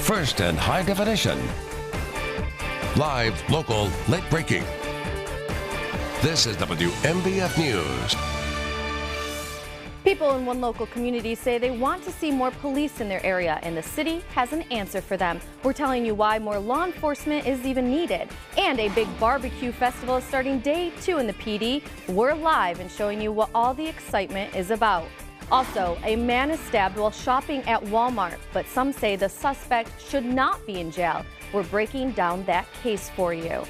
first and high definition. Live, local, late breaking. This is WMBF News. People in one local community say they want to see more police in their area, and the city has an answer for them. We're telling you why more law enforcement is even needed. And a big barbecue festival is starting day 2 in the PD. We're live and showing you what all the excitement is about. Also, a man is stabbed while shopping at Walmart, but some say the suspect should not be in jail. We're breaking down that case for you.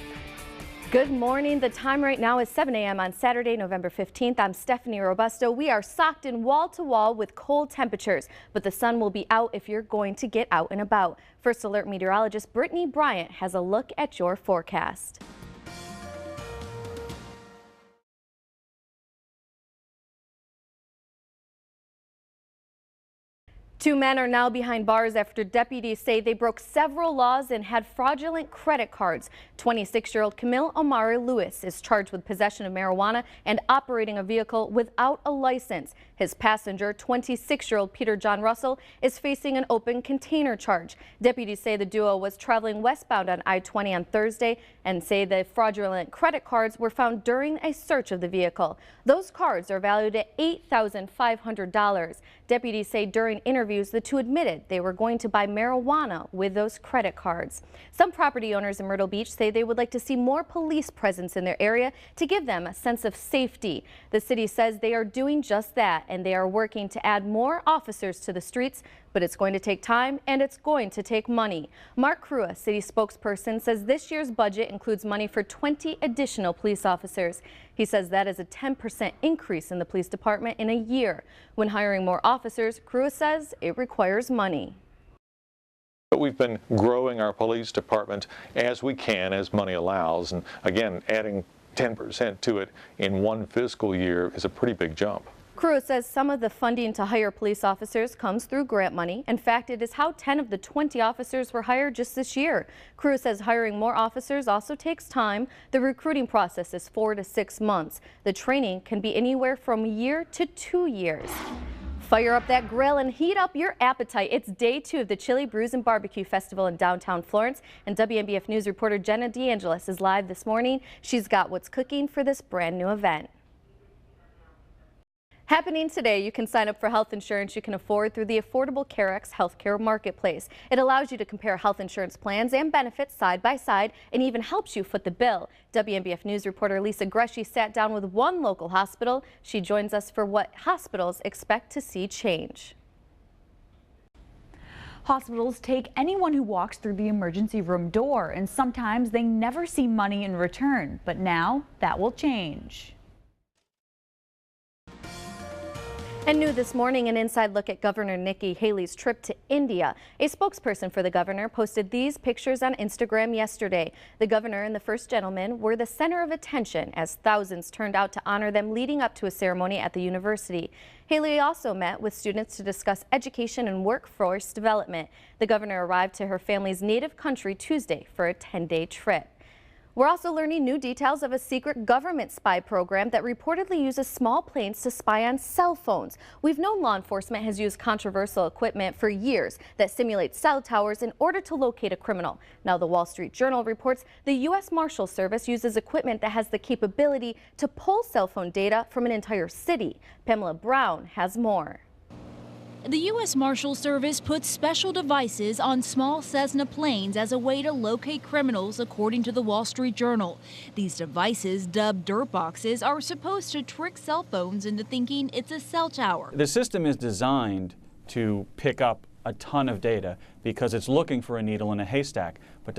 Good morning. The time right now is 7 a.m. on Saturday, November 15th. I'm Stephanie Robusto. We are socked in wall to wall with cold temperatures, but the sun will be out if you're going to get out and about. First Alert meteorologist Brittany Bryant has a look at your forecast. Two men are now behind bars after deputies say they broke several laws and had fraudulent credit cards. 26-year-old Camille Omari Lewis is charged with possession of marijuana and operating a vehicle without a license. His passenger, 26-year-old Peter John Russell, is facing an open container charge. Deputies say the duo was traveling westbound on I-20 on Thursday and say the fraudulent credit cards were found during a search of the vehicle. Those cards are valued at $8,500. Deputies say during interviews, the two admitted they were going to buy marijuana with those credit cards. Some property owners in Myrtle Beach say they would like to see more police presence in their area to give them a sense of safety. The city says they are doing just that, and they are working to add more officers to the streets, but it's going to take time and it's going to take money. Mark Crua, city spokesperson, says this year's budget includes money for 20 additional police officers. He says that is a 10% increase in the police department in a year. When hiring more officers, Crua says it requires money. We've been growing our police department as we can, as money allows, and again, adding 10% to it in one fiscal year is a pretty big jump. Cruz says some of the funding to hire police officers comes through grant money. In fact, it is how 10 of the 20 officers were hired just this year. Cruz says hiring more officers also takes time. The recruiting process is 4 to 6 months. The training can be anywhere from a year to 2 years. Fire up that grill and heat up your appetite. It's day 2 of the Chili Brews and Barbecue Festival in downtown Florence, and WMBF News reporter Jenna DeAngelis is live this morning. She's got what's cooking for this brand new event. Happening today, you can sign up for health insurance you can afford through the Affordable CareX Healthcare Marketplace. It allows you to compare health insurance plans and benefits side by side and even helps you foot the bill. WMBF News reporter Lisa Greshy sat down with one local hospital. She joins us for what hospitals expect to see change. Hospitals take anyone who walks through the emergency room door, and sometimes they never see money in return. But now that will change. And new this morning, an inside look at Governor Nikki Haley's trip to India. A spokesperson for the governor posted these pictures on Instagram yesterday. The governor and the first gentleman were the center of attention as thousands turned out to honor them leading up to a ceremony at the university. Haley also met with students to discuss education and workforce development. The governor arrived to her family's native country Tuesday for a 10-day trip. We're also learning new details of a secret government spy program that reportedly uses small planes to spy on cell phones. We've known law enforcement has used controversial equipment for years that simulates cell towers in order to locate a criminal. Now the Wall Street Journal reports the U.S. Marshal Service uses equipment that has the capability to pull cell phone data from an entire city. Pamela Brown has more. The U.S. Marshal Service puts special devices on small Cessna planes as a way to locate criminals, according to the Wall Street Journal. These devices, dubbed dirt boxes, are supposed to trick cell phones into thinking it's a cell tower. The system is designed to pick up a ton of data because it's looking for a needle in a haystack. But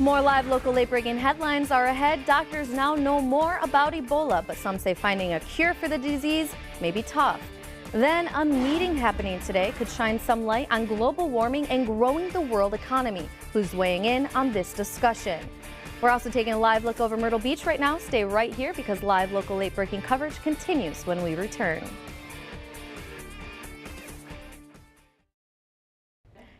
More live local late-breaking headlines are ahead. Doctors now know more about Ebola, but some say finding a cure for the disease may be tough. Then a meeting happening today could shine some light on global warming and growing the world economy. Who's weighing in on this discussion? We're also taking a live look over Myrtle Beach right now. Stay right here because live local late-breaking coverage continues when we return.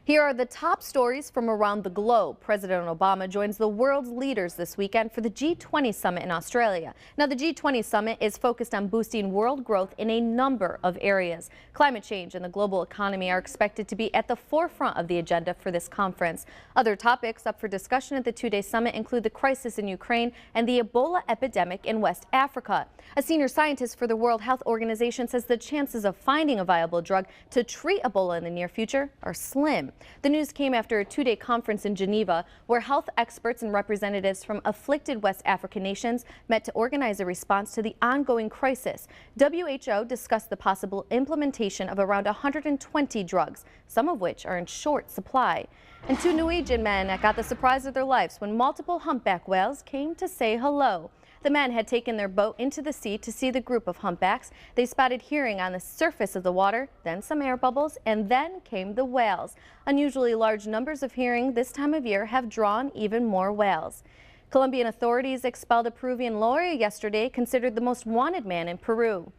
Here are the top stories from around the globe. President Obama joins the world's leaders this weekend for the G20 summit in Australia. Now, the G20 summit is focused on boosting world growth in a number of areas. Climate change and the global economy are expected to be at the forefront of the agenda for this conference. Other topics up for discussion at the two-day summit include the crisis in Ukraine and the Ebola epidemic in West Africa. A senior scientist for the World Health Organization says the chances of finding a viable drug to treat Ebola in the near future are slim. The news came after a two-day conference in Geneva where health experts and representatives from afflicted West African nations met to organize a response to the ongoing crisis. WHO discussed the possible implementation of around 120 drugs, some of which are in short supply. And two Norwegian men got the surprise of their lives when multiple humpback whales came to say hello. The men had taken their boat into the sea to see the group of humpbacks. They spotted herring on the surface of the water, then some air bubbles, and then came the whales. Unusually large numbers of herring this time of year have drawn even more whales. Colombian authorities expelled a Peruvian lawyer yesterday, considered the most wanted man in Peru.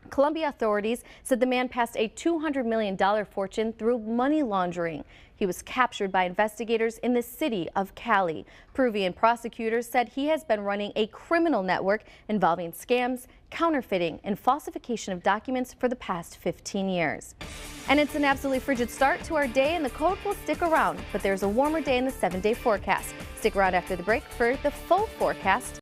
Colombia authorities said the man passed a $200 million fortune through money laundering. He was captured by investigators in the city of Cali. Peruvian prosecutors said he has been running a criminal network involving scams, counterfeiting, and falsification of documents for the past 15 years. And it's an absolutely frigid start to our day, and the cold will stick around, but there's a warmer day in the 7-day forecast. Stick around after the break for the full forecast.